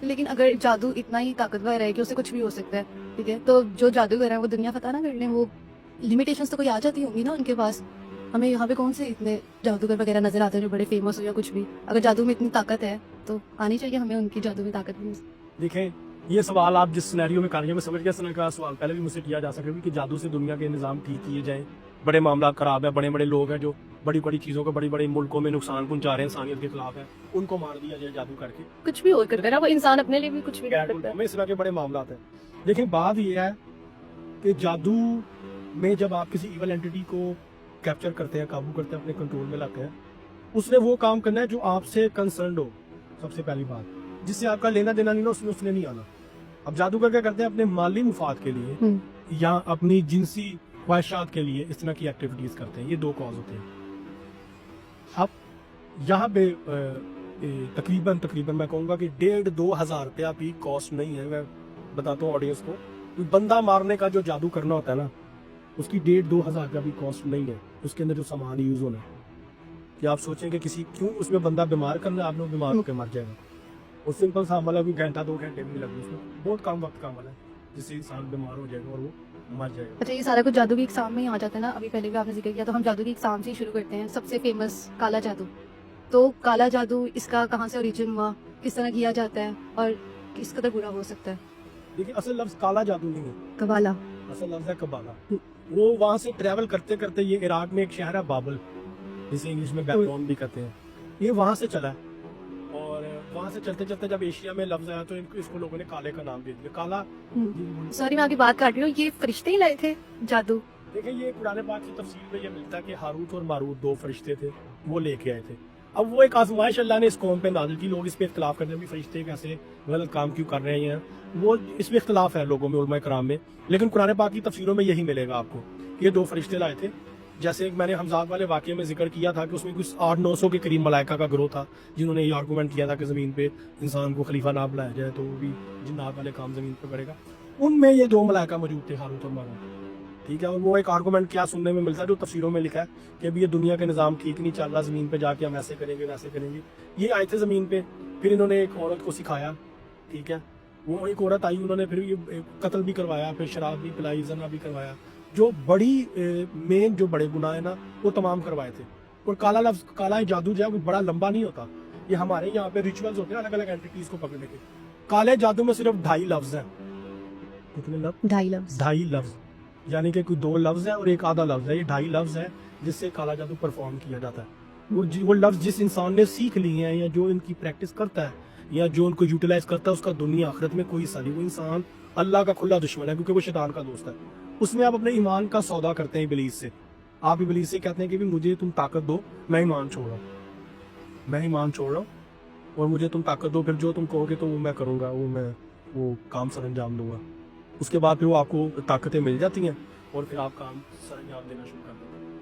लेकिन अगर जादू इतना ही ताकतवर है कि उससे कुछ भी हो सकता है, ठीक है, तो जो जादूगर है वो दुनिया फतह ना कर लें, वो लिमिटेशंस तो कोई आ जाती होंगी ना उनके पास। हमें यहाँ पे कौन से इतने जादूगर वगैरह नजर आते हैं जो बड़े फेमस हो या कुछ भी। अगर जादू में इतनी ताकत है तो आनी चाहिए हमें उनकी जादू में ताकत भी। देखें, ये सवाल आप जिस सिनेरियो में कर रही हैं, मैं समझ गया। इस तरह का सवाल पहले भी मुझसे किया जा सके कि जादू से दुनिया के निज़ाम ठीक किए जाएं, बड़े मामला खराब है, बड़े बड़े लोग हैं जो बड़ी बड़ी चीज़ों को बड़ी बड़ी मुल्कों में नुकसान पहुंचा रहे हैं, इंसानियत के खिलाफ है, उनको मार दिया जाए जादू करके। कुछ भी हो सकता है ना, वो इंसान अपने लिए भी कुछ भी कर सकता है। में इस तरह के बड़े मामला हैं। लेकिन बात यह है कि जादू में जब आप किसी इवल एंटिटी को कैप्चर करते हैं, काबू करते हैं, अपने कंट्रोल में लाते हैं, उसने वो काम करना है जो आपसे कंसर्न हो। सबसे पहली बात, जिससे आपका लेना देना नहीं ना, उसमें उसने नहीं आना। अब जादूगर क्या करते हैं, अपने माली मुफाद के लिए या अपनी जिनसी ख्वाहिशात के लिए इस तरह की एक्टिविटीज करते हैं। ये दो कॉज होते हैं। अब यहाँ पे तकरीबन मैं कहूँगा कि 1,500-2,000 रुपया भी कॉस्ट नहीं है। मैं बताता हूँ ऑडियंस को, बंदा मारने का जो जादू करना होता है ना, उसकी 1,500-2,000 का भी कॉस्ट नहीं है। उसके अंदर जो सामान यूज होना है, कि आप सोचेंगे किसी क्यों उसमें बंदा बीमार करना है, आप लोग बीमार होकर मर जाएगा। और सिंपल सा अमल है, घंटा 2 घंटे भी लगे, उसमें बहुत कम वक्त का अमल है, जिससे इंसान बीमार हो जाएगा और वो मर जाएगा। अच्छा, ये सारा कुछ जादू की एग्जाम में ही आ जाता है ना। अभी पहले भी आपने जिक्र किया, तो हम जादू की एग्जाम से ही शुरू करते हैं। सबसे फेमस काला जादू। तो काला जादू इसका कहाँ से ओरिजिन हुआ, किस तरह किया जाता है और किस कदर बुरा हो सकता है? देखिए, असल लफ्ज काला जादू नहीं है, कबाला। असल लफ्ज है कबाला। वो वहां से ट्रेवल करते करते, ये इराक में एक शहर है बाबल, जिसे इंग्लिश में बैबलोन भी कहते हैं, ये वहां से चला है। और वहां से चलते चलते जब एशिया में लफ्ज आया तो इसको लोगों ने काले का नाम दे दिया, काला। सॉरी, मैं आपकी बात काट रही हूँ, ये फरिश्ते ही लाए थे जादू? देखिए, ये कुरान पाक की तफसीर में ये मिलता है कि हारूत और मारूत 2 फरिश्ते थे, वो लेके आए थे। अब वो एक आजमाइश अल्लाह ने इस कौम पे नाज़िल की। लोग इस पे इख्तलाफ करते हैं कि फरिश्ते कैसे गलत काम क्यों कर रहे हैं, वो इसमें इख्तलाफ है लोगों में, उलमा कराम में। लेकिन कुरान पाक की तफसीरों में यही मिलेगा आपको, ये 2 फरिश्ते लाए थे। जैसे मैंने हमजाद वाले वाक़े में जिक्र किया था कि उसमें कुछ 800-900 के करीब मलाइका का ग्रोह था, जिन्होंने ये आर्गूमेंट किया था कि ज़मीन पे इंसान को खलीफा ना बुलाया जाए तो वो भी जिन्नात वाले काम ज़मीन पे करेगा। उनमें ये 2 मलाइका मौजूद थे, हारूत और मारूत, ठीक है। और वो एक आर्गूमेंट क्या सुनने में मिलता है, जो तफसीरों में लिखा है कि अभी ये दुनिया का निज़ाम ठीक नहीं चल रहा, ज़मीन पे जाके हम ऐसे करेंगे वैसे करेंगे। ये आए थे ज़मीन पे, फिर इन्होंने एक औरत को सिखाया, ठीक है। वो एक औरत आई, उन्होंने फिर ये कत्ल भी करवाया, फिर शराब भी पिलाई, जना भी करवाया। जो बड़ी मेन जो बड़े गुनाह है ना, वो तमाम करवाए थे। और काला जादू जो है वो बड़ा लंबा नहीं होता। ये हमारे यहाँ पे रिचुअल्स होते हैं अलग अलग एंटिटीज को पकड़ने के। काले जादू में सिर्फ 2.5 लफ्ज हैं। कितने लफ्ज? 2.5 लफ्ज। 2.5 लफ्ज, यानी कि कोई 2 लफ्ज है और एक आधा लफ्ज है। ये 2.5 लफ्ज है जिससे काला जादू परफॉर्म किया जाता है। वो लफ्ज जिस इंसान ने सीख लिए हैं या जो इनकी प्रैक्टिस करता है या जो उनको यूटिलाइज करता है, उसका दुनिया आखिरत में कोई हिस्सा नहीं। वो इंसान अल्लाह का खुला दुश्मन है, क्योंकि वो शैतान का दोस्त है। उसमें आप अपने ईमान का सौदा करते हैं इब्लीस से। आप इब्लीस से कहते हैं कि भी मुझे तुम ताकत दो, मैं ईमान छोड़ रहा हूँ, मैं ईमान छोड़ रहा हूँ और मुझे तुम ताकत दो, फिर जो तुम कहोगे तो वो मैं करूँगा, वो काम सर अंजाम दूंगा। उसके बाद फिर वो आपको ताकतें मिल जाती हैं और फिर आप काम सर अंजाम देना शुरू कर देते हैं।